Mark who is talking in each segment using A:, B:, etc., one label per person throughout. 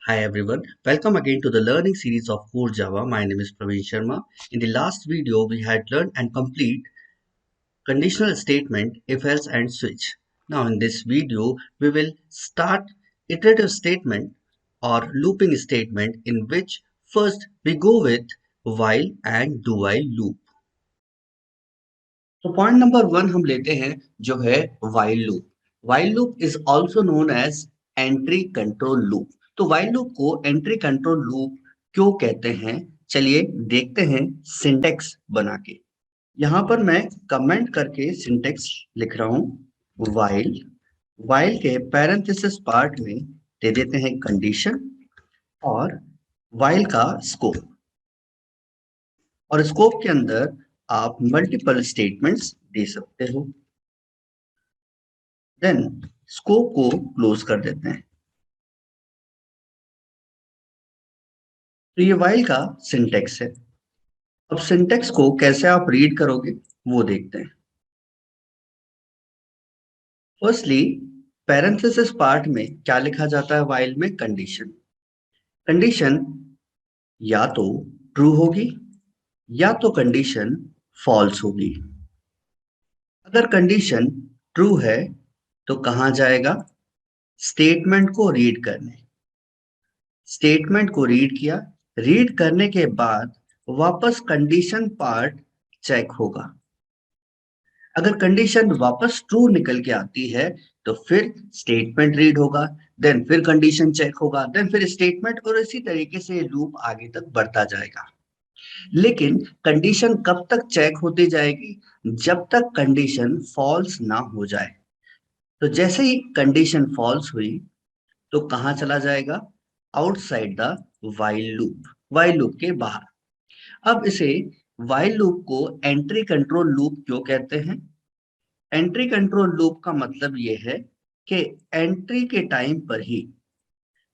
A: Hi everyone, welcome again to the learning series of Core Java. My name is Praveen Sharma. In the last video, we had learned and complete conditional statement, if else and switch. Now in this video, we will start iterative statement or looping statement in which first we go with while and do while loop. तो point number 1 हम लेते हैं जो है while loop. While loop is also known as entry control loop. तो while loop को entry control loop क्यों कहते हैं, चलिए देखते हैं सिंटेक्स बना के. यहां पर मैं कमेंट करके सिंटेक्स लिख रहा हूं. while के पैरेंथेसिस पार्ट में दे देते हैं कंडीशन और while का स्कोप, और स्कोप के अंदर आप मल्टीपल स्टेटमेंट्स दे सकते हो. देन स्कोप को क्लोज कर देते हैं. तो ये while का सिंटेक्स है. अब सिंटेक्स को कैसे आप रीड करोगे वो देखते हैं. फर्स्टली पैरेंथेसिस पार्ट में क्या लिखा जाता है while में, कंडीशन. कंडीशन या तो ट्रू होगी या तो कंडीशन फॉल्स होगी. अगर कंडीशन ट्रू है तो कहां जाएगा, स्टेटमेंट को रीड करने. स्टेटमेंट को रीड किया, रीड करने के बाद वापस कंडीशन पार्ट चेक होगा. अगर कंडीशन वापस ट्रू निकल के आती है तो फिर स्टेटमेंट रीड होगा, देन फिर कंडीशन चेक होगा, देन फिर स्टेटमेंट, और इसी तरीके से लूप आगे तक बढ़ता जाएगा. लेकिन कंडीशन कब तक चेक होती जाएगी, जब तक कंडीशन फॉल्स ना हो जाए. तो जैसे ही कंडीशन फॉल्स हुई तो कहां चला जाएगा, outside the while loop, while loop के बाहर. अब इसे वाइल लूप को एंट्री कंट्रोल लूप क्यों कहते हैं. एंट्री कंट्रोल लूप का मतलब यह है कि एंट्री के टाइम पर ही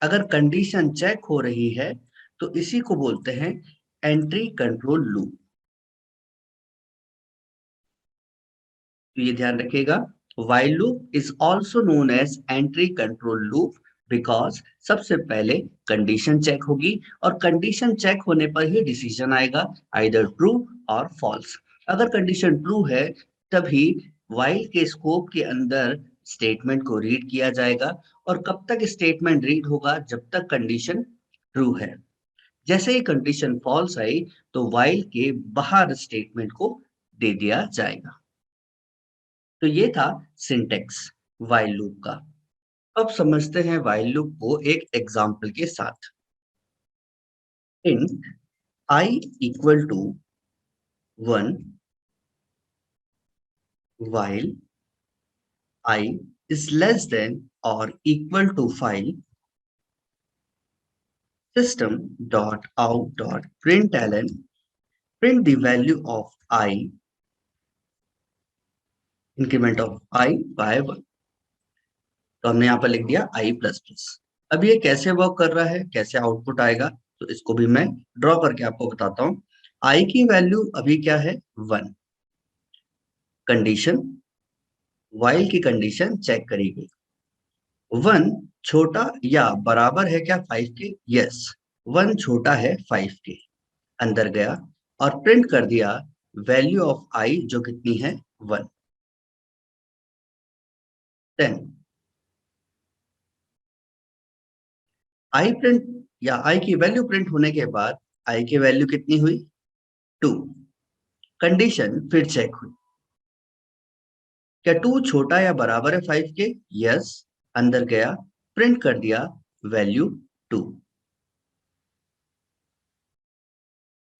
A: अगर कंडीशन चेक हो रही है तो इसी को बोलते हैं एंट्री कंट्रोल लूप. तो ये ध्यान रखिएगा, while loop is also known as entry control loop because सबसे पहले कंडीशन चेक होगी और कंडीशन चेक होने पर ही डिसीजन आएगा, either true और false. अगर कंडीशन ट्रू है तभी while के स्कोप के अंदर स्टेटमेंट को रीड किया जाएगा, और कब तक स्टेटमेंट रीड होगा, जब तक कंडीशन ट्रू है. जैसे ही कंडीशन फॉल्स आई तो while के बाहर स्टेटमेंट को दे दिया जाएगा. तो ये था सिंटेक्स while लूप का. अब समझते हैं while लूप को एक एग्जांपल के साथ. int I equal to 1 while I is less than or equal to 5, system dot out dot println print the value of I, increment of I by 1. तो हमने यहाँ पर लिख दिया I प्लस प्लस. अब ये कैसे वर्क कर रहा है, कैसे आउटपुट आएगा, तो इसको भी मैं ड्रॉ करके आपको बताता हूँ. I की वैल्यू अभी क्या है, 1. कंडीशन while की कंडीशन चेक करी गई. 1 छोटा या बराबर है क्या 5 के, यस 1 छोटा है 5 के. अंदर गया और प्रिंट कर दिया वैल्यू ऑफ I जो कितनी है 1. देन I प्रिंट या I की वैल्यू प्रिंट होने के बाद I की वैल्यू कितनी हुई 2. कंडीशन फिर चेक हुई, क्या 2 छोटा या बराबर है 5 के, यस. अंदर गया, प्रिंट कर दिया वैल्यू 2.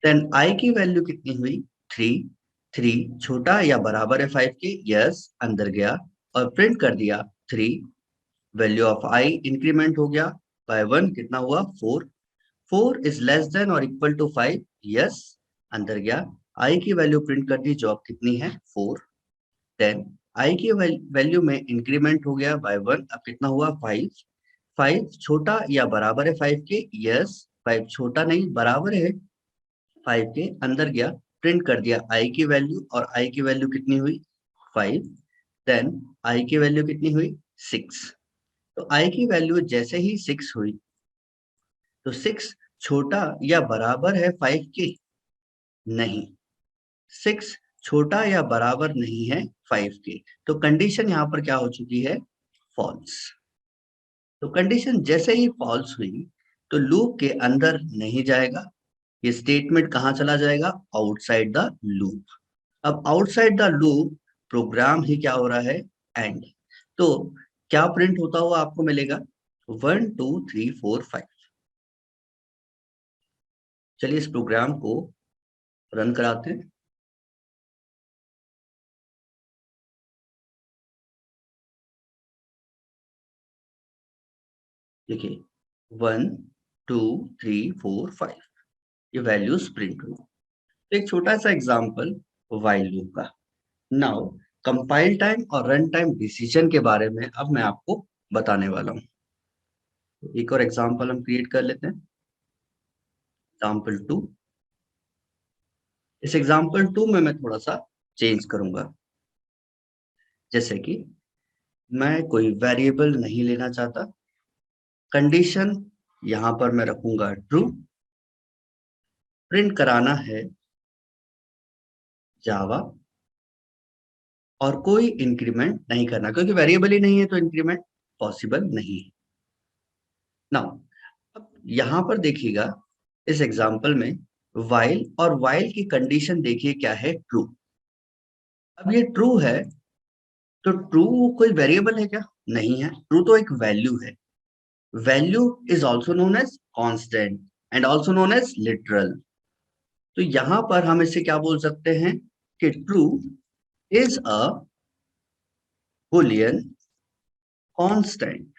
A: देन I की वैल्यू कितनी हुई 3. 3 छोटा या बराबर है 5 के, यस. अंदर गया और प्रिंट कर दिया 3. वैल्यू ऑफ I इंक्रीमेंट हो गया बाय 1, कितना हुआ 4. 4 इज लेस देन और इक्वल टू 5, यस. अंदर गया, I की वैल्यू प्रिंट कर दी जो अब कितनी है 4. देन I की वैल्यू में इंक्रीमेंट हो गया बाय 1, अब कितना हुआ 5. 5 छोटा या बराबर है 5 के, यस. 5 छोटा नहीं बराबर है 5 के. अंदर गया, प्रिंट कर दिया I की वैल्यू, और I की वैल्यू कितनी हुई 5. देन I की वैल्यू कितनी हुई 6. तो I की वैल्यू जैसे ही 6 हुई तो 6 छोटा या बराबर है 5 के? नहीं, 6 छोटा या बराबर नहीं है 5 के, तो कंडीशन यहाँ पर क्या हो चुकी है? फॉल्स। तो कंडीशन जैसे ही फॉल्स हुई तो लूप के अंदर नहीं जाएगा, ये स्टेटमेंट कहाँ चला जाएगा? Outside the loop. अब आउटसाइड द लूप प्रोग्राम ही क्या हो रहा है? एंड। तो क्या प्रिंट होता हुआ आपको मिलेगा? 1 2 3 4 5। चलिए इस प्रोग्राम को रन कराते हैं। देखिए 1 2 3 4 5 ये वैल्यूज प्रिंट हुई। एक छोटा सा एग्जांपल व्हाइल लूप का। नाउ कंपाइल टाइम और रन टाइम डिसीजन के बारे में अब मैं आपको बताने वाला हूँ। एक और एग्जांपल हम क्रिएट कर लेते हैं, एग्जांपल 2। इस एग्जांपल 2 में मैं थोड़ा सा चेंज करूंगा, जैसे कि मैं कोई वेरिएबल नहीं लेना चाहता। कंडीशन यहां पर मैं रखूंगा ट्रू। प्रिंट कराना है जावा, और कोई इंक्रीमेंट नहीं करना, क्योंकि वेरिएबल ही नहीं है तो इंक्रीमेंट पॉसिबल नहीं है। नाउ अब यहां पर देखिएगा इस एग्जांपल में वाइल, और वाइल की कंडीशन देखिए क्या है? ट्रू। अब ये ट्रू है तो ट्रू कोई वेरिएबल है क्या? नहीं है, ट्रू तो एक वैल्यू है। Value is also known as constant and also known as literal. तो यहां पर हम इसे क्या बोल सकते हैं कि true is a Boolean constant.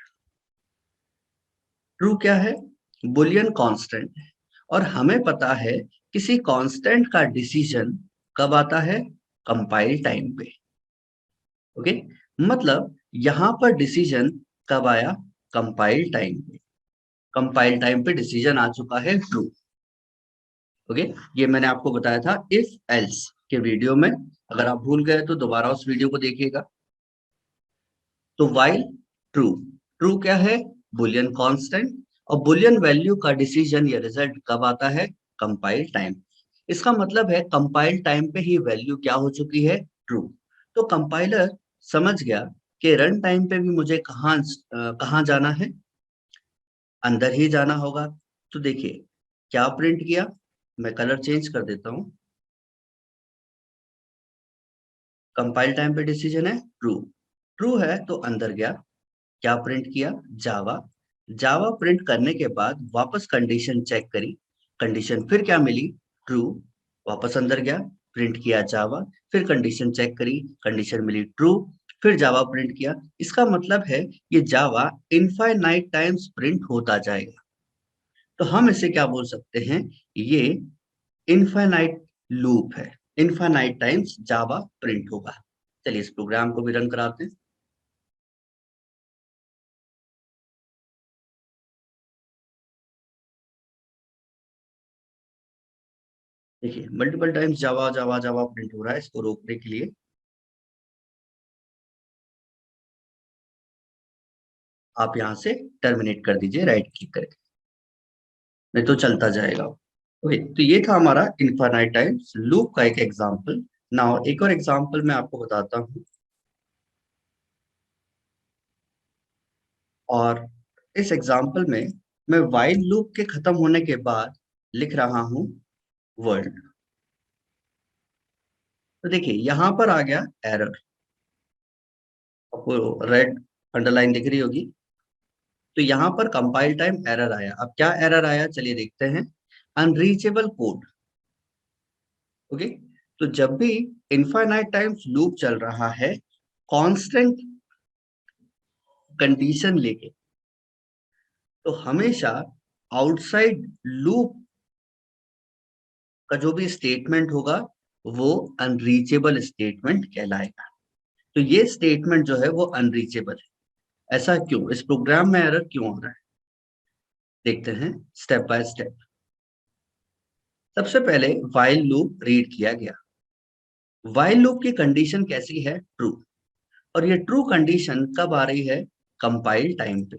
A: True क्या है? बुलियन कांस्टेंट है। और हमें पता है किसी कांस्टेंट का डिसीजन कब आता है? कंपाइल टाइम पे। ओके, मतलब यहां पर डिसीजन कब आया? कंपाइल टाइम पे। कंपाइल टाइम पे डिसीजन आ चुका है ट्रू। ओके, ये मैंने आपको बताया था इफ एल्स के वीडियो में, अगर आप भूल गए तो दोबारा उस वीडियो को देखिएगा। तो व्हाइल ट्रू, ट्रू क्या है? Boolean constant. और बुलियन वैल्यू का डिसीजन या रिजल्ट कब आता है? Compile time. इसका मतलब है कंपाइल टाइम पे ही वैल्यू क्या हो चुकी है? ट्रू। तो कंपाइलर समझ गया कि रन टाइम पे भी मुझे कहाँ जाना है? अंदर ही जाना होगा। तो देखिए क्या प्रिंट किया, मैं कलर चेंज कर देता हूँ। कंपाइल टाइम पे डिसीजन है ट्रू, ट्रू है तो अंदर गया। क्या प्रिंट किया? जावा। जावा प्रिंट करने के बाद वापस कंडीशन चेक करी, कंडीशन फिर क्या मिली? ट्रू। वापस अंदर गया, प्रिंट किया जावा, फिर कंडीशन चेक करी, कंडीशन मिली ट्रू, फिर जावा प्रिंट किया। इसका मतलब है ये जावा इनफाइनाइट टाइम्स प्रिंट होता जाएगा। तो हम इसे क्या बोल सकते हैं? ये इनफाइनाइट लूप है, इनफाइनाइट टाइम्स जावा प्रिंट होगा। चलिए इस प्रोग्राम को भी रन कराते हैं। देखिए मल्टीपल टाइम्स जावा जावा जावा प्रिंट हो रहा है। इसको रोकने के लिए आप यहाँ से टर्मिनेट कर दीजिए राइट क्लिक करके, नहीं तो चलता जाएगा। ओके, तो ये था हमारा इनफाइनाइट टाइम्स लूप का एक एग्जांपल। नाउ एक और एग्जांपल मैं आपको बताता हूँ, और इस एग्जांपल में मैं व्हाइल लूप के खत्म होने के बाद लिख रहा हूँ वर्ल्ड। तो देखिए यहाँ पर आ गया एरर, आपको रेड अंडरलाइन दिख रही होगी। तो यहाँ पर कंपाइल टाइम एरर आया। अब क्या एरर आया चलिए देखते हैं। Unreachable code. ओके, तो जब भी इनफाइनाइट टाइम्स लूप चल रहा है कांस्टेंट कंडीशन लेके, तो हमेशा आउटसाइड लूप का जो भी स्टेटमेंट होगा वो अनरीचेबल स्टेटमेंट कहलाएगा। तो ये स्टेटमेंट जो है वो अनरीचेबल है। ऐसा क्यों? इस प्रोग्राम में एरर क्यों हो रहा है देखते हैं स्टेप बाय स्टेप। सबसे पहले व्हाइल लूप रीड किया गया। व्हाइल लूप की कंडीशन कैसी है? ट्रू। और ये ट्रू कंडीशन कब आ रही है? कंपाइल टाइम पे।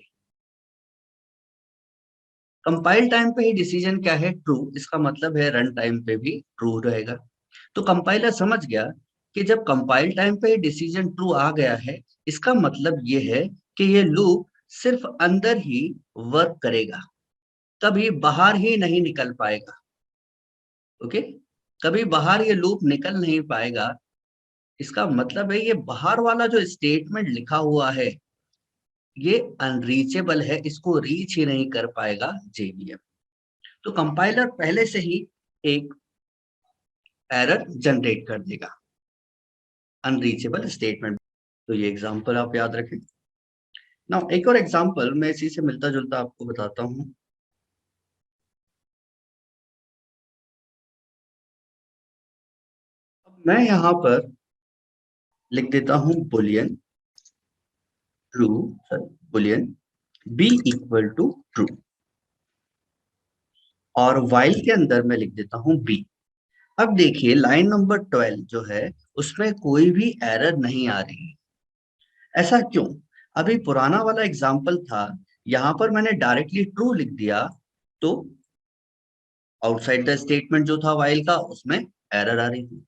A: कंपाइल टाइम पे ही डिसीजन क्या है, ट्रू, इसका मतलब है रन टाइम पे भी ट्रू रहेगा। तो कंपाइलर समझ गया कि जब कंपाइल टाइम पे डिसीजन ट्रू आ गया है, इसका मतलब ये है कि ये लूप सिर्फ अंदर ही वर्क करेगा, कभी बाहर ही नहीं निकल पाएगा। ओके, कभी बाहर ये लूप निकल नहीं पाएगा। इसका मतलब है ये बाहर वाला जो स्टेटमेंट लिखा हुआ है ये अनरीचेबल है, इसको रीच ही नहीं कर पाएगा जेवीएम। तो कंपाइलर पहले से ही एक एरर जनरेट कर देगा, अनरीचेबल स्टेटमेंट। तो ये एग्जांपल आप याद रखें। ना एक और एग्जांपल मैं इसी से मिलता जुलता आपको बताता हूँ। अब मैं यहाँ पर लिख देता हूँ boolean true, boolean b equal to true, और वाइल के अंदर मैं लिख देता हूँ बी। अब देखिए लाइन नंबर 12 जो है उसमें कोई भी एरर नहीं आ रही। ऐसा क्यों? अभी पुराना वाला एग्जाम्पल था, यहां पर मैंने डायरेक्टली ट्रू लिख दिया तो आउटसाइड द स्टेटमेंट जो था वाइल का उसमें एरर आ रही थी।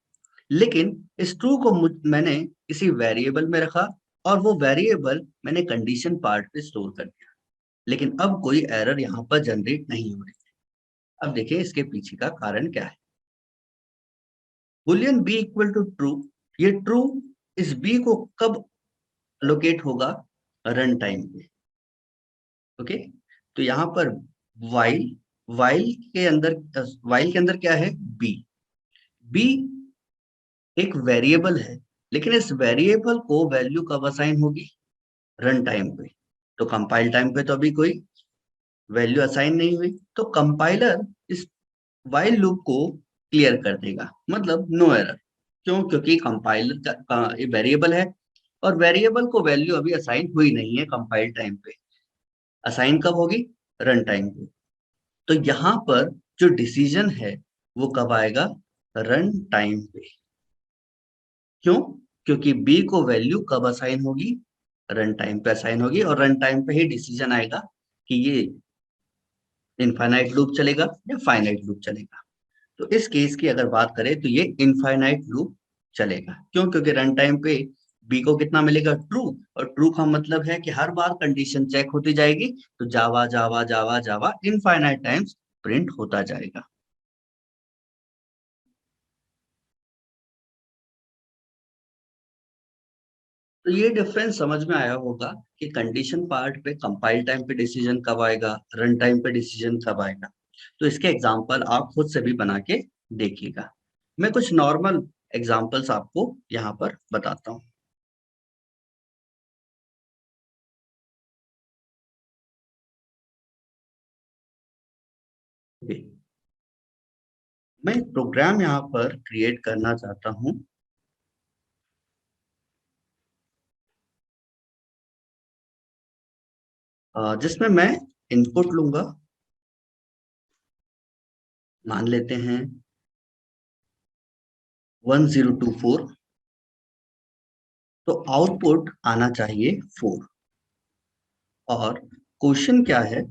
A: लेकिन इस ट्रू को मैंने किसी वेरिएबल में रखा और वो वेरिएबल मैंने कंडीशन पार्ट पे स्टोर कर दिया, लेकिन अब कोई एरर यहाँ पर जनरेट नहीं हो रही। अब देखिए इसके पीछे का कारण क्या है। Boolean b equal to true, ये ट्रू इस बी को कब लोकेट होगा? रन टाइम पे। ओके, तो यहाँ पर वाइल वाइल के अंदर क्या है? बी। बी एक वेरिएबल है, लेकिन इस वेरिएबल को वैल्यू कब असाइन होगी? रन टाइम पे। तो कंपाइल टाइम पे तो अभी कोई वैल्यू असाइन नहीं हुई, तो कंपाइलर इस वाइल लूप को क्लियर कर देगा, मतलब नो एरर। क्यों? क्योंकि कंपाइलर का वेरिएबल है और वेरिएबल को वैल्यू अभी असाइन हुई नहीं है कंपाइल टाइम पे। असाइन कब होगी? रन टाइम पे। तो यहाँ पर जो डिसीजन है वो कब आएगा? रन टाइम पे। क्यों? क्योंकि बी को वैल्यू कब असाइन होगी? रन टाइम पे असाइन होगी, और रन टाइम पे ही डिसीजन आएगा कि ये इनफाइनाइट लूप चलेगा या फाइनाइट लूप चलेगा। तो इस केस की अगर बात करें तो ये इनफाइनाइट लूप चलेगा। क्यों? क्योंकि रन टाइम पे बी को कितना मिलेगा? ट्रू। और ट्रू का मतलब है कि हर बार कंडीशन चेक होती जाएगी, तो जावा जावा जावा जावा इनफाइनाइट टाइम्स प्रिंट होता जाएगा। तो ये डिफरेंस समझ में आया होगा कि कंडीशन पार्ट पे कंपाइल टाइम पे डिसीजन कब आएगा, रन टाइम पे डिसीजन कब आएगा। तो इसके एग्जांपल आप खुद से भी बना के देखिएगा। मैं कुछ नॉर्मल एग्जांपल्स आपको यहाँ पर बताता हूँ। मैं एक प्रोग्राम यहाँ पर क्रिएट करना चाहता हूँ। जिसमें मैं इनपुट लूंगा, मान लेते हैं 1024, तो आउटपुट आना चाहिए 4। और क्वेश्चन क्या है?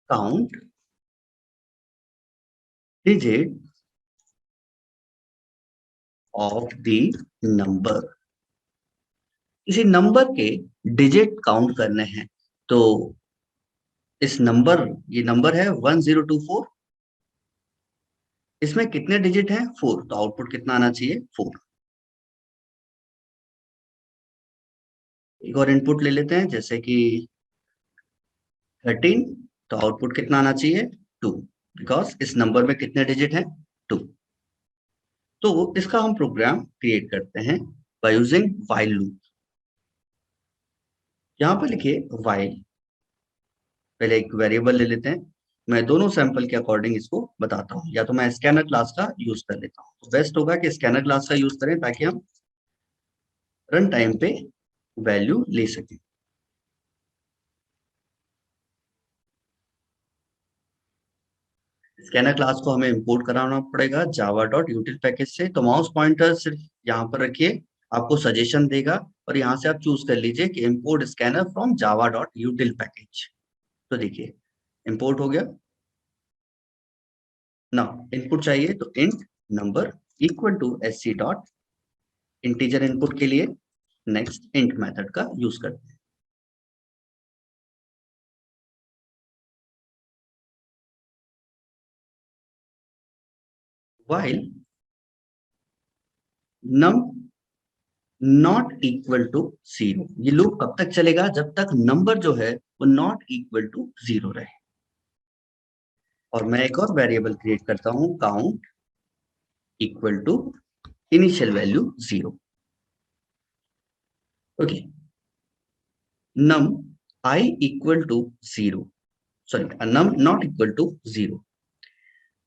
A: Count digit of the number. किसी नंबर के डिजिट काउंट करने हैं, तो इस नंबर ये नंबर है 1024, इसमें कितने डिजिट हैं? 4, तो आउटपुट कितना आना चाहिए? 4। एक और इनपुट ले लेते हैं, जैसे कि 13, तो आउटपुट कितना आना चाहिए? 2, बिकॉज इस नंबर में कितने डिजिट हैं? 2। तो इसका हम प्रोग्राम क्रिएट करते हैं बाय यूजिंग व्हाइल लूप। यहाँ पर लिखिए व्हाइल, पहले एक वेरिएबल ले लेते हैं। मैं दोनों सैंपल के अकॉर्डिंग इसको बताता हूँ, या तो मैं स्कैनर क्लास का यूज कर लेता हूँ, तो बेस्ट होगा कि स्कैनर क्लास का यूज करें ताकि हम रन टाइम पे वैल्यू ले सकें। स्कैनर क्लास को हमें इंपोर्ट कराना पड़ेगा जावा डॉट यूटिल पैकेज से। तो माउस पॉइंटर सिर्फ यहाँ पर रखिए, आपको सजेशन देगा और यहाँ से आप चूज कर लीजिए कि import scanner from Java dot util package. तो देखिए इंपोर्ट हो गया। ना इनपुट चाहिए तो int number equal to sc dot integer input के लिए नेक्स्ट इंट मेथड का यूज करते हैं। while num not equal to 0, ये लूप कब तक चलेगा? जब तक नंबर जो है वो नॉट इक्वल टू 0 रहे। और मैं एक और वेरिएबल क्रिएट करता हूं, count equal to initial value 0। Okay, num I equal to 0, sorry num not equal to 0।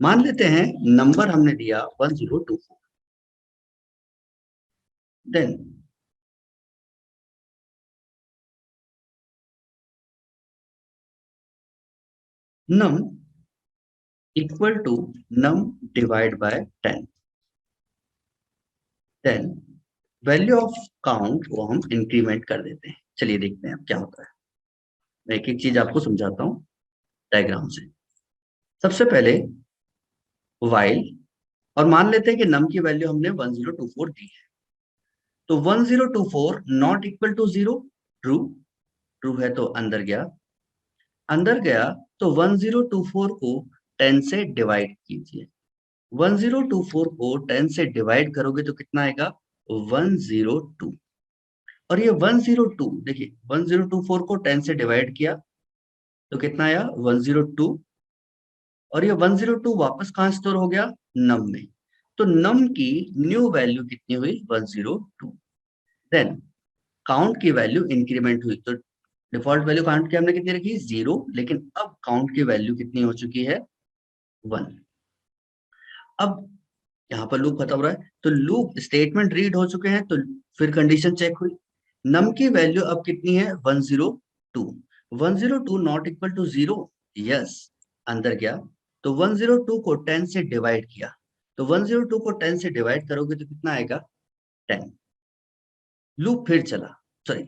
A: मान लेते हैं नंबर हमने दिया 1024, then num equal to num divide by 10, then value of count को हम इंक्रीमेंट कर देते हैं। चलिए देखते हैं अब क्या होता है। मैं एक एक चीज आपको समझाता हूँ डायग्राम से। सबसे पहले while, और मान लेते हैं कि num की वैल्यू हमने 1024 दी है, तो 1024 not equal to 0, true, true है तो अंदर गया, अंदर गया तो 1024 को 10 से डिवाइड कीजिए। 1024 को 10 से डिवाइड करोगे तो कितना आएगा? 102। और ये 102 देखिए, 1024 को 10 से डिवाइड किया तो कितना आया? 102। और ये 102 वापस कहां स्टोर हो गया? नम में। तो नम की न्यू वैल्यू कितनी हुई? 102। देन काउंट की वैल्यू इंक्रीमेंट हुई, तो डिफॉल्ट वैल्यू काउंट की हमने कितनी रखी? 0, लेकिन अब काउंट की वैल्यू कितनी हो चुकी है? 1। अब यहाँ पर लूप खत्म हो रहा है, तो लूप स्टेटमेंट रीड हो चुके हैं, तो फिर कंडीशन चेक हुई। नम की वैल्यू अब कितनी है? 102। 102 नॉट इक्वल टू 0, यस, अंदर गया तो 102 को 10 से डिवाइड किया, तो 102 को 10 से डिवाइड करोगे तो कितना आएगा? 10। लूप फिर चला, सॉरी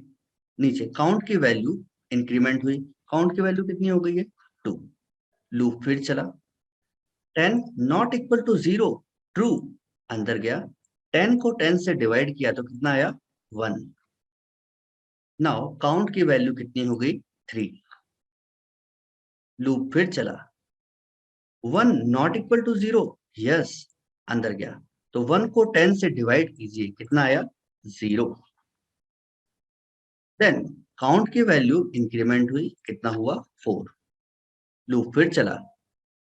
A: नीचे काउंट की वैल्यू इंक्रीमेंट हुई, काउंट की वैल्यू कितनी हो गई है? 2। लूप फिर चला, 10 नॉट इक्वल टू 0, ट्रू, अंदर गया, 10 को 10 से डिवाइड किया तो कितना आया? 1। नाउ काउंट की वैल्यू कितनी हो गई? 3। लूप फिर चला, 1 नॉट इक्वल टू 0, यस, अंदर गया, तो 1 को 10 से डिवाइड कीजिए, कितना आया? 0। देन काउंट की वैल्यू इंक्रीमेंट हुई, कितना हुआ? 4। लूप फिर चला,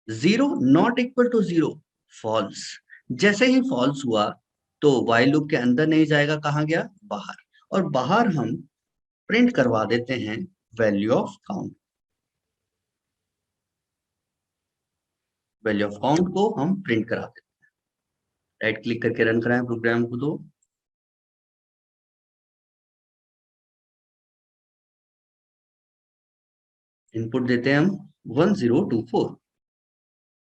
A: 0 नॉट इक्वल टू 0, फॉल्स। जैसे ही फॉल्स हुआ तो while लूप के अंदर नहीं जाएगा, कहाँ गया? बाहर। और बाहर हम प्रिंट करवा देते हैं value of count. Value of count को हम प्रिंट करा देते हैं। राइट क्लिक करके रन कराएं प्रोग्राम को, तो इनपुट देते हैं हम 1024,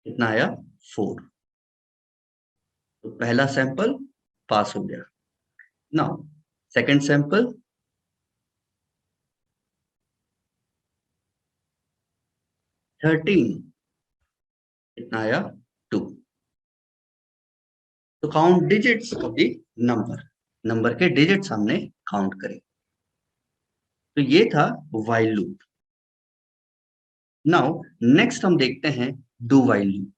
A: कितना आया? 4। तो पहला सैंपल पास हो गया। नाउ सेकंड सैंपल, 13, कितना आया? 2। तो count digits of the number, number के डिजिट्स हमने काउंट करे। तो ये था while लूप। नाउ नेक्स्ट हम देखते हैं do while loop.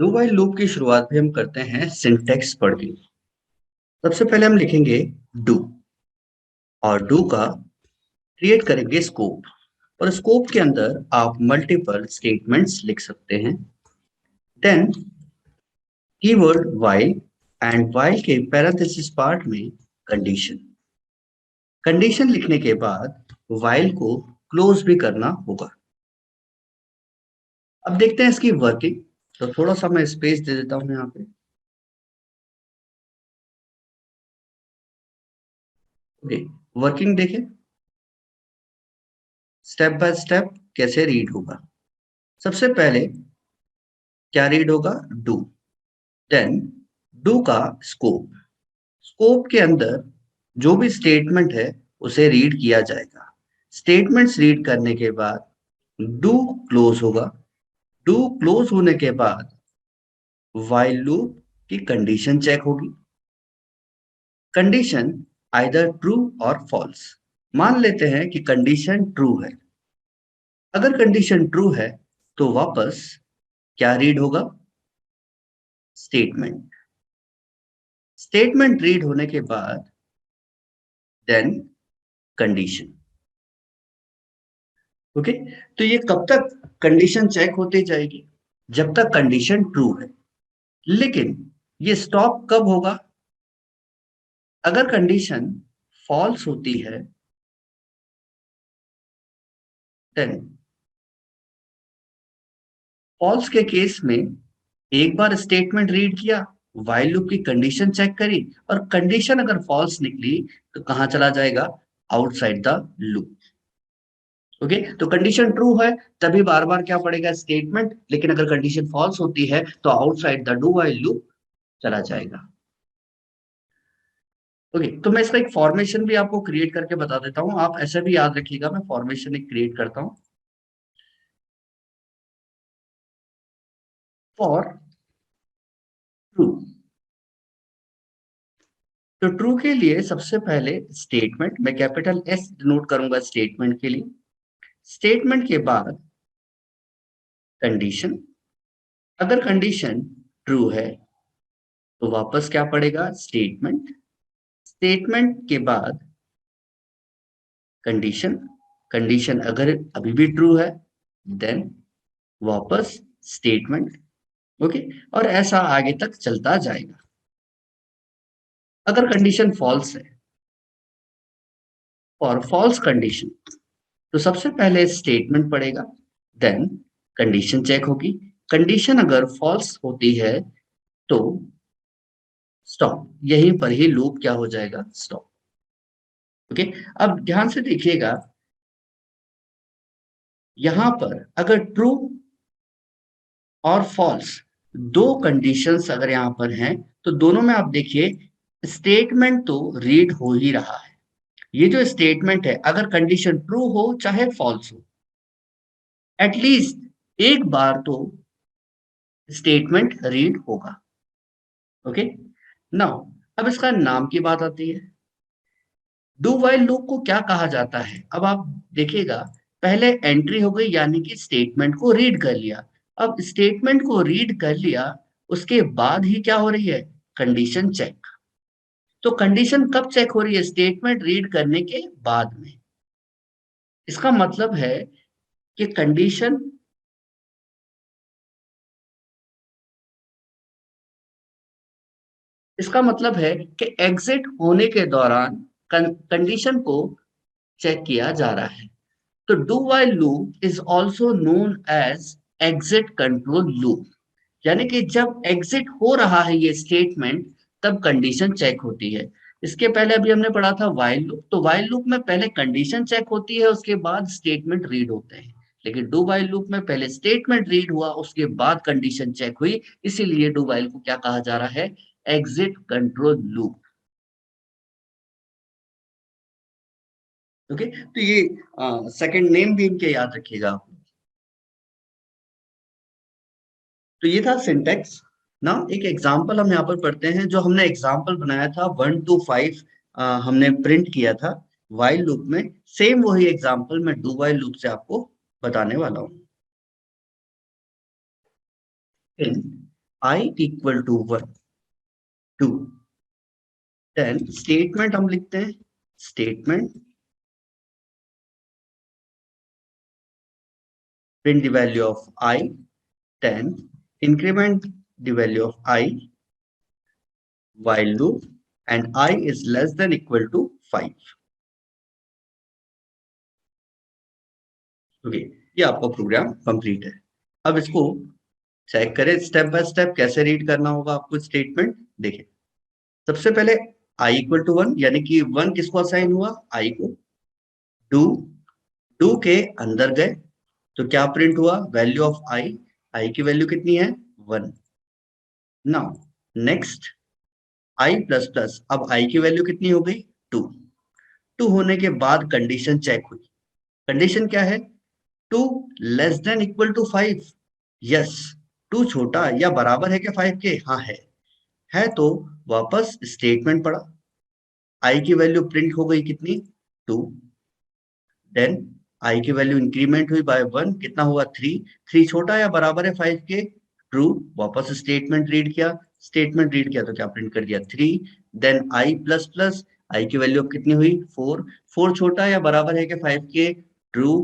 A: Do while loop की शुरुआत भी हम करते हैं सिंटेक्स पढ़ के। सबसे पहले हम लिखेंगे डू, और डू का क्रिएट करेंगे स्कोप, और स्कोप के अंदर आप मल्टीपल स्टेटमेंट्स लिख सकते हैं। Then keyword while, and while के पैरेंथेसिस पार्ट में कंडीशन। कंडीशन लिखने के बाद while को क्लोज भी करना होगा। अब देखते हैं इसकी वर्किंग, तो थोड़ा सा मैं स्पेस दे देता हूं यहाँ पे। ओके, वर्किंग देखें स्टेप बाय स्टेप कैसे रीड होगा। सबसे पहले क्या रीड होगा? डू। देन डू का स्कोप, स्कोप के अंदर जो भी स्टेटमेंट है उसे रीड किया जाएगा। स्टेटमेंट्स रीड करने के बाद डू क्लोज होगा। डू क्लोज होने के बाद व्हाइल लूप की कंडीशन चेक होगी। कंडीशन आइदर ट्रू और फॉल्स। मान लेते हैं कि कंडीशन ट्रू है। अगर कंडीशन ट्रू है तो वापस क्या रीड होगा? स्टेटमेंट। स्टेटमेंट रीड होने के बाद देन कंडीशन। ओके, तो ये कब तक कंडीशन चेक होती जाएगी? जब तक कंडीशन ट्रू है। लेकिन ये स्टॉप कब होगा? अगर कंडीशन फॉल्स होती है देन फॉल्स के केस में एक बार स्टेटमेंट रीड किया, व्हाइल लूप की कंडीशन चेक करी और कंडीशन अगर फॉल्स निकली तो कहां चला जाएगा? Outside the loop. ओके, तो कंडीशन ट्रू है तभी बार बार क्या पड़ेगा? स्टेटमेंट। लेकिन अगर कंडीशन फॉल्स होती है तो outside the do while loop चला जाएगा। ओके, तो मैं इसका एक फॉर्मेशन भी आपको क्रिएट करके बता देता हूं, आप ऐसे भी याद रखिएगा। मैं फॉर्मेशन एक क्रिएट करता हूं फॉर ट्रू। तो ट्रू के लिए सबसे पहले स्टेटमेंट, मैं कैपिटल एस नोट करूंगा स्टेटमेंट के लिए। स्टेटमेंट के बाद कंडीशन। अगर कंडीशन ट्रू है तो वापस क्या पड़ेगा? स्टेटमेंट। स्टेटमेंट के बाद कंडीशन। कंडीशन अगर अभी भी ट्रू है देन वापस स्टेटमेंट। ओके, और ऐसा आगे तक चलता जाएगा। अगर कंडीशन फॉल्स है, और फॉल्स कंडीशन, तो सबसे पहले स्टेटमेंट पड़ेगा देन कंडीशन चेक होगी। कंडीशन अगर फॉल्स होती है तो स्टॉप। यहीं पर ही लूप क्या हो जाएगा? स्टॉप। ओके, अब ध्यान से देखिएगा, यहां पर अगर ट्रू और फॉल्स दो कंडीशंस अगर यहां पर हैं तो दोनों में आप देखिए स्टेटमेंट तो रीड हो ही रहा है। ये जो स्टेटमेंट है अगर कंडीशन ट्रू हो चाहे फॉल्स हो, एटलीस्ट एक बार तो स्टेटमेंट रीड होगा। ओके, नाउ अब इसका नाम की बात आती है। डू व्हाइल लूप को क्या कहा जाता है? अब आप देखिएगा, पहले एंट्री हो गई यानी कि स्टेटमेंट को रीड कर लिया। अब स्टेटमेंट को रीड कर लिया, उसके बाद ही क्या हो रही है? Condition check. तो कंडीशन कब चेक हो रही है? स्टेटमेंट रीड करने के बाद में। इसका मतलब है कि कंडीशन, इसका मतलब है कि एग्जिट होने के दौरान कंडीशन को चेक किया जा रहा है। तो do while loop is also known as exit control loop. यानी कि जब एग्जिट हो रहा है ये स्टेटमेंट तब कंडीशन चेक होती है। इसके पहले अभी हमने पढ़ा था व्हाइल लूप, तो व्हाइल लूप में पहले कंडीशन चेक होती है उसके बाद स्टेटमेंट रीड होते हैं। लेकिन डू व्हाइल लूप में पहले स्टेटमेंट रीड हुआ उसके बाद कंडीशन चेक हुई, इसीलिए डू व्हाइल को क्या कहा जा रहा है? Exit control loop. ओके, तो ये सेकंड नेम भी इनके याद रखिएगा आप। तो ये था सिंटेक्स ना। एक एग्जांपल हम यहाँ पर पढ़ते हैं, जो हमने एग्जांपल बनाया था 1 to 5 हमने प्रिंट किया था व्हाइल लूप में। सेम वही एग्जांपल मैं डू व्हाइल लूप से आपको बताने वाला हूँ। In I equal to 1 2, then statement हम लिखते हैं। Statement print the value of I, then increment the value of I while loop and I is less than equal to 5। Okay, ये आपका प्रोग्राम कंप्लीट है। अब इसको चेक करें step by step कैसे रीड करना होगा आपको स्टेटमेंट। देखिए, सबसे पहले I इक्वल टू 1 यानी कि 1 किसको असाइन हुआ? I को। डू, डू के अंदर गए तो क्या प्रिंट हुआ? वैल्यू ऑफ I की वैल्यू कितनी है? 1। Now next I plus plus, अब I की वैल्यू कितनी हो गई? 2। टू होने के बाद कंडीशन चेक हुई। कंडीशन क्या है? Two less than equal to 5। Yes, two छोटा या बराबर है क्या 5 के? हाँ है तो वापस स्टेटमेंट पढ़ा, आई की वैल्यू प्रिंट हो गई कितनी? 2। देन आई की वैल्यू इंक्रीमेंट हुई बाय 1, कितना हुआ? 3। 3 छोटा या बराबर है 5 के? ट्रू। वापस स्टेटमेंट रीड किया, स्टेटमेंट रीड किया तो क्या प्रिंट कर दिया? 3। देन आई प्लस प्लस, आई की वैल्यू अब कितनी हुई? 4। 4 छोटा या बराबर है क्या 5 के? ट्रू।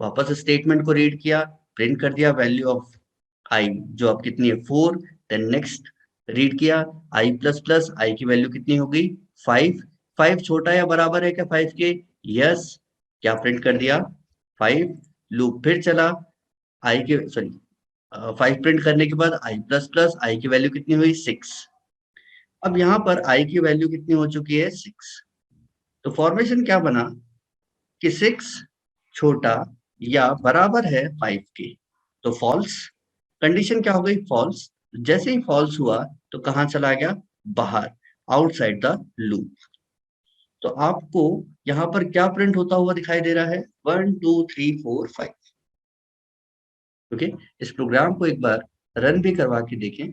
A: वापस स्टेटमेंट को रीड किया, प्रिंट कर दिया वैल्यू ऑफ आई जो अब कितनी है? 4। देन नेक्स्ट रीड किया, आई प्लस प्लस, आई की वैल्यू कितनी हो गई? 5। 5 छोटा या बराबर है क्या 5 के? यस। क्या प्रिंट कर दिया? 5। लूप फिर चला, आई के सॉरी 5 प्रिंट करने के बाद आई प्लस प्लस, आई की वैल्यू कितनी हुई? 6। अब यहाँ पर आई की वैल्यू कितनी हो चुकी है? 6। तो फॉर्मेशन क्या बना कि 6 छोटा या बराबर है 5 के, तो फॉल्स। कंडीशन क्या हो गई? फॉल्स। जैसे ही फॉल्स हुआ तो कहाँ चला गया? बाहर, आउटसाइड द लूप। तो आपको यहाँ पर क्या प्रिंट होता हुआ दिखाई दे रहा है? 1 2 3 4 5। ओके, इस प्रोग्राम को एक बार रन भी करवा के देखें।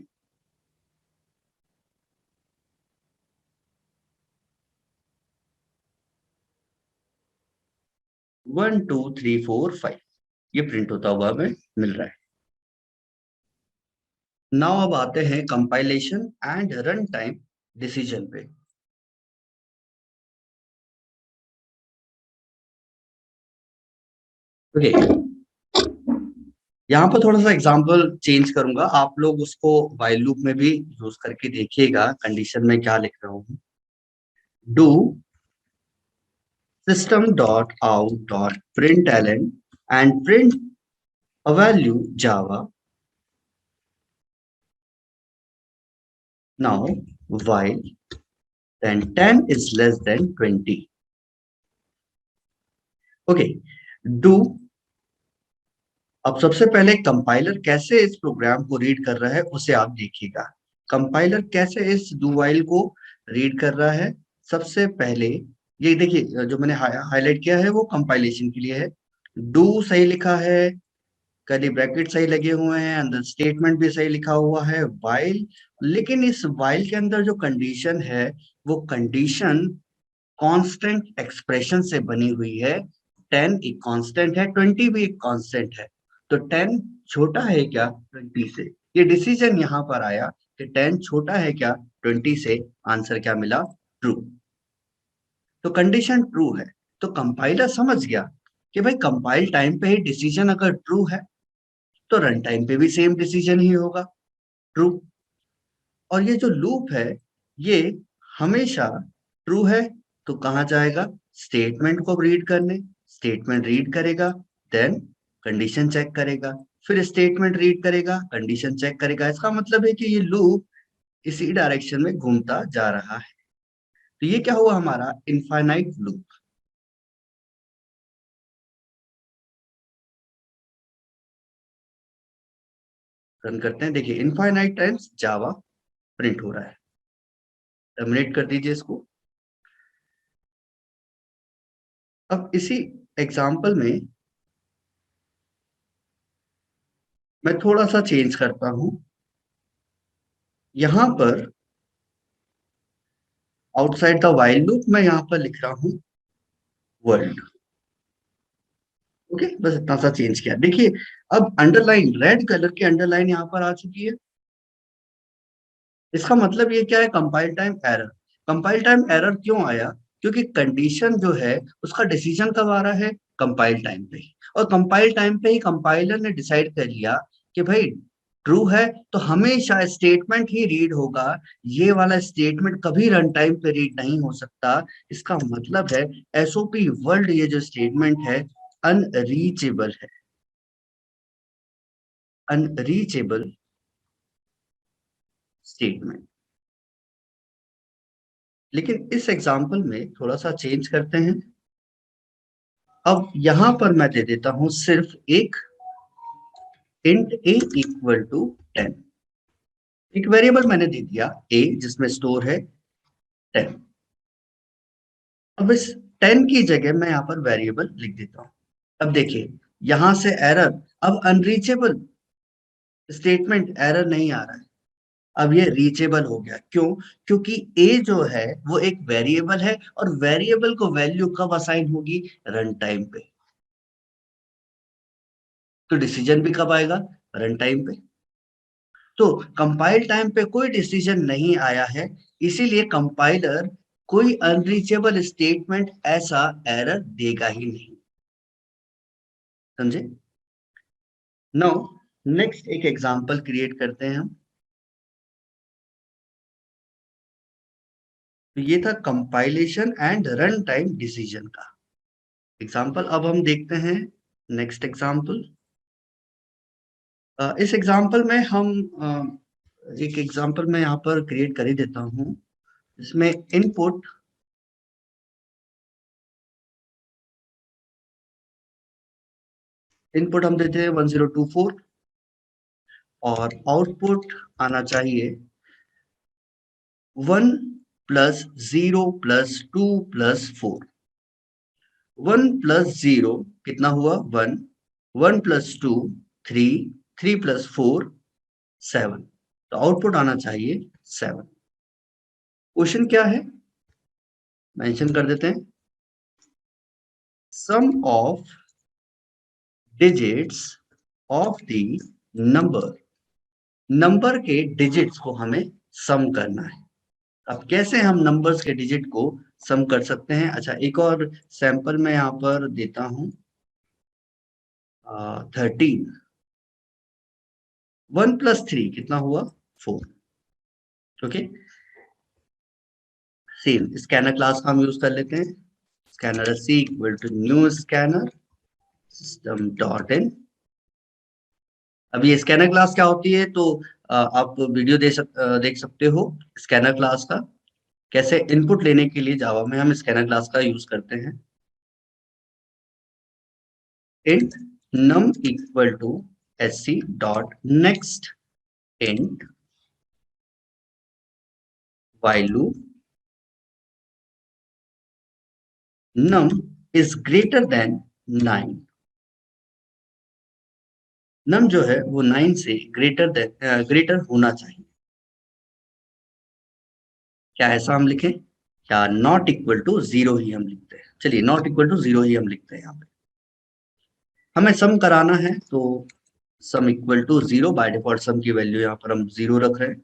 A: 1 2 3 4 5 ये प्रिंट होता हुआ हमें मिल रहा है। नाउ अब आते हैं compilation and run time decision पे। ओके, यहाँ पर थोड़ा सा एग्जांपल चेंज करूंगा, आप लोग उसको व्हाइल लूप में भी यूज करके देखिएगा। कंडीशन में क्या लिख रहा हूँ? Do system dot out dot println and print a value java now while then 10 is less than 20. Okay, do. अब सबसे पहले कंपाइलर कैसे इस प्रोग्राम को रीड कर रहा है उसे आप देखिएगा। कंपाइलर कैसे इस डू वाइल को रीड कर रहा है? सबसे पहले ये देखिए, जो मैंने हाईलाइट किया है वो कंपाइलेशन के लिए है। डू सही लिखा है, कर्ली ब्रैकेट सही लगे हुए हैं, अंदर स्टेटमेंट भी सही लिखा हुआ है, वाइल। लेकिन इस वाइल के अंदर जो कंडीशन है वो कंडीशन कांस्टेंट एक्सप्रेशन से बनी हुई है। 10 एक कांस्टेंट है, 20 भी एक कांस्टेंट है। तो 10 छोटा है क्या 20 से? ये डिसीजन यहाँ पर आया कि 10 छोटा है क्या 20 से। आंसर क्या मिला? ट्रू। तो कंडीशन ट्रू है, तो कंपाइलर समझ गया कि भाई कंपाइल टाइम पे ही डिसीजन अगर ट्रू है तो रन टाइम पे भी सेम डिसीजन ही होगा, ट्रू। और ये जो लूप है ये हमेशा ट्रू है, तो कहाँ जाएगा? स्टेटमेंट को रीड करने। स्टेटमेंट रीड करेगा, देन कंडीशन चेक करेगा, फिर स्टेटमेंट रीड करेगा, कंडीशन चेक करेगा। इसका मतलब है कि ये लूप इसी डायरेक्शन में घूमता जा रहा है। तो ये क्या हुआ? हमारा इनफाइनाइट लूप। रन करते हैं, देखिए इनफाइनाइट टाइम्स जावा प्रिंट हो रहा है। टर्मिनेट कर दीजिए इसको। अब इसी एग्जाम्पल में मैं थोड़ा सा चेंज करता हूं। यहां पर आउटसाइड द व्हाइल लूप मैं यहां पर लिख रहा हूं वर्ल्ड। ओके, बस इतना सा चेंज किया। देखिए अब अंडरलाइन, रेड कलर की अंडरलाइन यहां पर आ चुकी है। इसका मतलब ये क्या है? Compile time error. Compile time error क्यों आया? क्योंकि कंडीशन जो है उसका डिसीजन कब आ रहा है? कंपाइल टाइम पे ही। और कंपाइल टाइम पे ही कंपाइलर ने डिसाइड कर लिया कि भाई ट्रू है तो हमेशा स्टेटमेंट ही रीड होगा, ये वाला स्टेटमेंट कभी रन टाइम पे रीड नहीं हो सकता। इसका मतलब है एसओपी वर्ल्ड, ये जो स्टेटमेंट है अनरीचेबल है, अनरीचेबल स्टेटमेंट। लेकिन इस एग्जाम्पल में थोड़ा सा चेंज करते हैं। अब यहां पर मैं दे देता हूं सिर्फ एक इंट ए इक्वल टू 10। एक वेरिएबल मैंने दे दिया ए जिसमें स्टोर है 10। अब इस 10 की जगह मैं यहाँ पर वेरिएबल लिख देता हूँ। अब देखिए यहां से एरर, अब अनरीचेबल स्टेटमेंट एरर नहीं आ रहा है, अब ये रीचेबल हो गया। क्यों? क्योंकि ए जो है वो एक वेरिएबल है और वेरिएबल को वैल्यू कब असाइन होगी? रन टाइम पे। तो डिसीजन भी कब आएगा? रन टाइम पे। तो कंपाइल टाइम पे कोई डिसीजन नहीं आया है, इसीलिए कंपाइलर कोई अनरीचेबल स्टेटमेंट ऐसा एरर देगा ही नहीं। समझे? नाउ नेक्स्ट एक एग्जांपल क्रिएट करते हैं हम। तो ये था compilation and run time decision का एग्जांपल। अब हम देखते हैं नेक्स्ट एग्जांपल। इस एग्जांपल में हम एक एग्जांपल मैं यहाँ पर क्रिएट कर ही देता हूँ। इसमें इनपुट हम देते हैं 1024 और आउटपुट आना चाहिए 1 प्लस 0 प्लस 2 प्लस 4। 1 प्लस 0 कितना हुआ? 1। 1 प्लस 2 3। 3 प्लस 4 7। तो आउटपुट आना चाहिए 7। क्वेश्चन क्या है मेंशन कर देते हैं। Sum of digits of the number, number के डिजिट्स को हमें सम करना है। अब कैसे हम नंबर्स के डिजिट को सम कर सकते हैं? अच्छा एक और सैंपल मैं यहाँ पर देता हूँ। 13। 1 प्लस 3 कितना हुआ? 4। ओके, सेम स्कैनर क्लास का हम यूज कर लेते हैं। Scanner c equal to new scanner system dot in. अब ये स्कैनर क्लास क्या होती है? तो आप वीडियो देख सकते हो स्कैनर क्लास का, कैसे इनपुट लेने के लिए जावा में हम स्कैनर क्लास का यूज करते हैं। int num equal to sc dot next int while loop num is greater than 9। num जो है वो 9 से ग्रेटर होना चाहिए। क्या ऐसा हम लिखें या नॉट इक्वल टू 0 ही हम लिखते हैं? चलिए नॉट इक्वल टू 0 ही हम लिखते हैं। यहाँ पे हमें सम कराना है तो sum equal to 0, by default sum की वैल्यू यहाँ पर हम 0 रख रहे हैं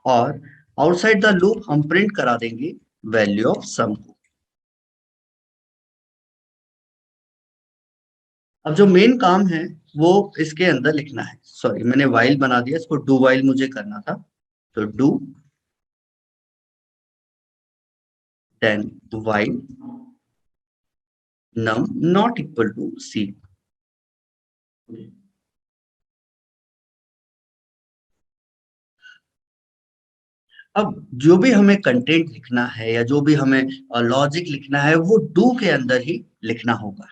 A: और आउटसाइड द लूप हम प्रिंट करा देंगे वैल्यू ऑफ सम को। अब जो मेन काम है वो इसके अंदर लिखना है। सॉरी मैंने वाइल बना दिया, इसको डू वाइल मुझे करना था। तो do then while num not equal to C. अब जो भी हमें कंटेंट लिखना है या जो भी हमें लॉजिक लिखना है वो डू के अंदर ही लिखना होगा।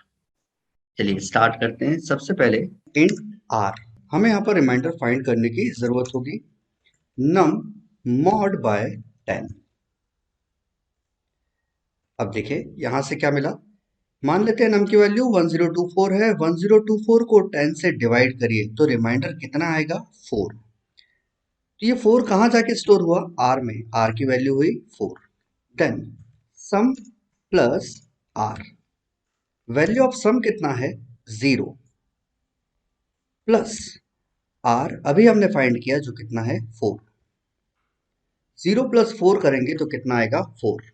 A: चलिए स्टार्ट करते हैं। सबसे पहले इंट आर, हमें यहाँ पर रिमाइंडर फाइंड करने की जरूरत होगी। नम मॉड बाय 10। अब देखिए यहां से क्या मिला। मान लेते हैं नम की वैल्यू 1024 है। 1024 को 10 से डिवाइड करिए तो रिमाइंडर कितना आएगा? 4। तो ये 4 कहां जाके स्टोर हुआ? आर में। आर की वैल्यू हुई 4। Then sum plus R, value of sum कितना है? 0 प्लस आर अभी हमने फाइंड किया जो कितना है? 4। 0 प्लस 4 करेंगे तो कितना आएगा? 4।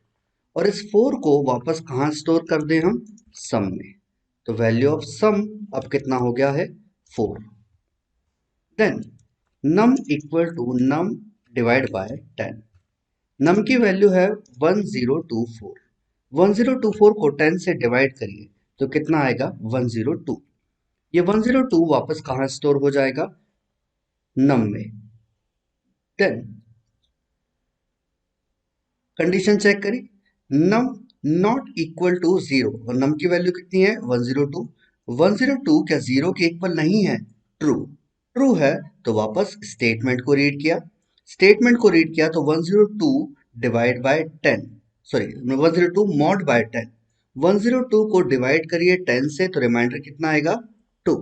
A: और इस 4 को वापस कहां स्टोर कर दें हम? सम में। तो वैल्यू ऑफ सम अब कितना हो गया है? 4। Then num equal to num divide by 10। Num की वैल्यू है 1024। 1024 को 10 से डिवाइड करिए तो कितना आएगा? 102। ये 102 वापस कहां स्टोर हो जाएगा? नम में। देन कंडीशन चेक करी, नम नॉट इक्वल टू 0 और नम की वैल्यू कितनी है? 102। 102 क्या 0 के इक्वल नहीं है? ट्रू। ट्रू है तो वापस स्टेटमेंट को रीड किया। स्टेटमेंट को रीड किया तो 102 divide by 10, sorry 102 mod by 10। 102 को डिवाइड करिए 10 से तो रिमाइंडर कितना आएगा 2।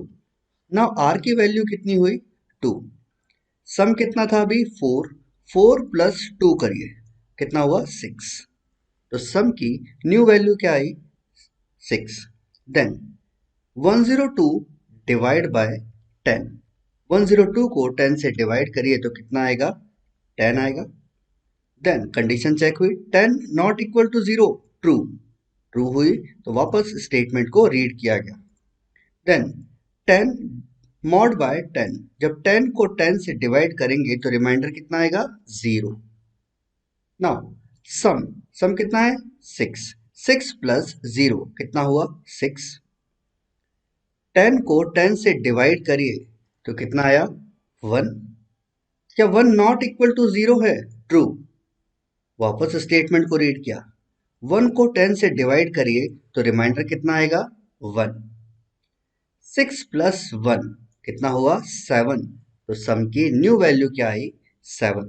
A: नाउ आर की वैल्यू कितनी हुई 2। सम कितना था अभी 4। 4 प्लस 2 करिए कितना हुआ 6। तो सम की न्यू वैल्यू क्या आई 6। Then 102 divide by 10। 102 को 10 से डिवाइड करिए तो कितना आएगा 10 आएगा। देन कंडीशन चेक हुई 10 not equal to 0 true. True हुई तो वापस स्टेटमेंट को रीड किया गया। Then 10 mod by 10। जब 10 को 10 से डिवाइड करेंगे तो रिमाइंडर कितना आएगा 0। नाउ सम कितना है 6। 6 प्लस 0 कितना हुआ 6। 10 को 10 से डिवाइड करिए तो कितना आया 1। क्या 1 नॉट इक्वल टू 0 है ट्रू। वापस स्टेटमेंट को रीड किया 1 को 10 से डिवाइड करिए तो रिमाइंडर कितना आएगा 1। 6 प्लस 1 कितना हुआ 7। तो सम की न्यू वैल्यू क्या आई 7।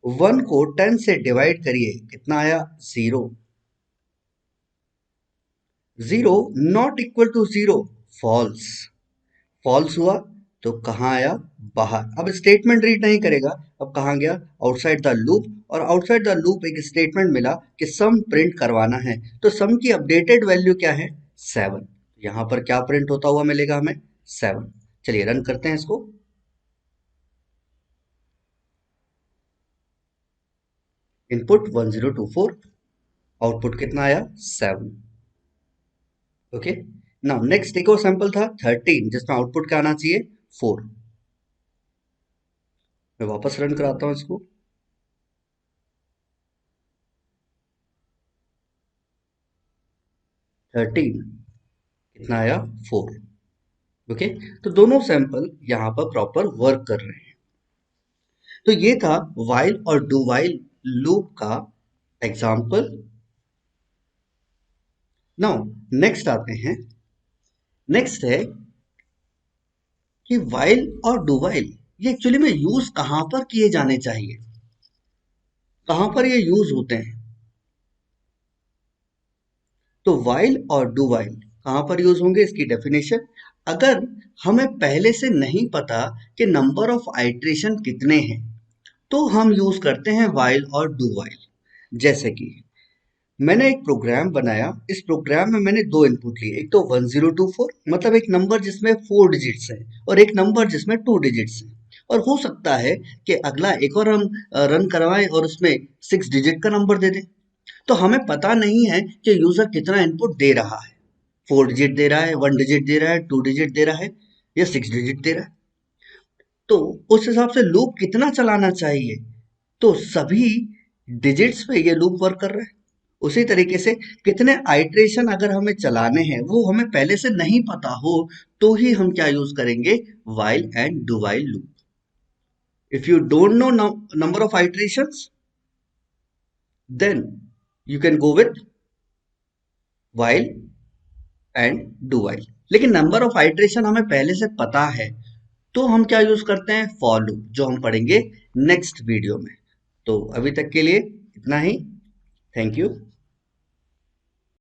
A: 1 को 10 से डिवाइड करिए कितना आया 0। 0 not equal to 0 false. False हुआ तो कहाँ आया बाहर। अब स्टेटमेंट रीड नहीं करेगा, अब कहाँ गया आउटसाइड द लूप। और आउटसाइड द लूप एक स्टेटमेंट मिला कि सम प्रिंट करवाना है। तो सम की अपडेटेड वैल्यू क्या है 7। यहां पर क्या प्रिंट होता हुआ मिलेगा हमें 7। चलिए रन करते हैं इसको। इनपुट 1024, आउटपुट कितना आया 7। ओके। नाउ नेक्स्ट एक और सैंपल था 13 जिसमें आउटपुट क्या आना चाहिए 4। मैं वापस रन कराता हूं इसको। 13 कितना आया 4। ओके। तो दोनों सैंपल यहां पर प्रॉपर वर्क कर रहे हैं। तो ये था वाइल और डू वाइल लूप का एग्जाम्पल। नाउ नेक्स्ट आते हैं। नेक्स्ट है कि वाइल और डू वाइल ये एक्चुअली में यूज कहां पर किए जाने चाहिए, कहां पर ये यूज होते हैं। तो वाइल और डू वाइल कहां पर यूज होंगे इसकी डेफिनेशन। अगर हमें पहले से नहीं पता कि नंबर ऑफ आइट्रेशन कितने हैं तो हम यूज करते हैं वाइल और डू वाइल। जैसे कि मैंने एक प्रोग्राम बनाया, इस प्रोग्राम में मैंने दो इनपुट लिए, एक तो 1024 मतलब एक नंबर जिसमें 4 डिजिट्स है और एक नंबर जिसमें 2 डिजिट्स है। और हो सकता है कि अगला एक और हम रन करवाएं और उसमें 6 डिजिट का नंबर दे दें। तो हमें पता नहीं है कि यूजर कितना इनपुट दे रहा है, 4 डिजिट दे रहा है, 1 डिजिट दे रहा है, 2 डिजिट दे रहा है या 6 डिजिट दे रहा है। तो उस हिसाब से लूप कितना चलाना चाहिए, तो सभी डिजिट्स पे ये लूप वर्क कर रहा है। उसी तरीके से कितने आइट्रेशन अगर हमें चलाने हैं वो हमें पहले से नहीं पता हो तो ही हम क्या यूज करेंगे while and do while loop। if you don't know number of iterations then you can go with while and do while। लेकिन नंबर ऑफ आइट्रेशन हमें पहले से पता है तो हम क्या यूज करते हैं for loop, जो हम पढ़ेंगे नेक्स्ट वीडियो में। तो अभी तक के लिए इतना ही। Thank you.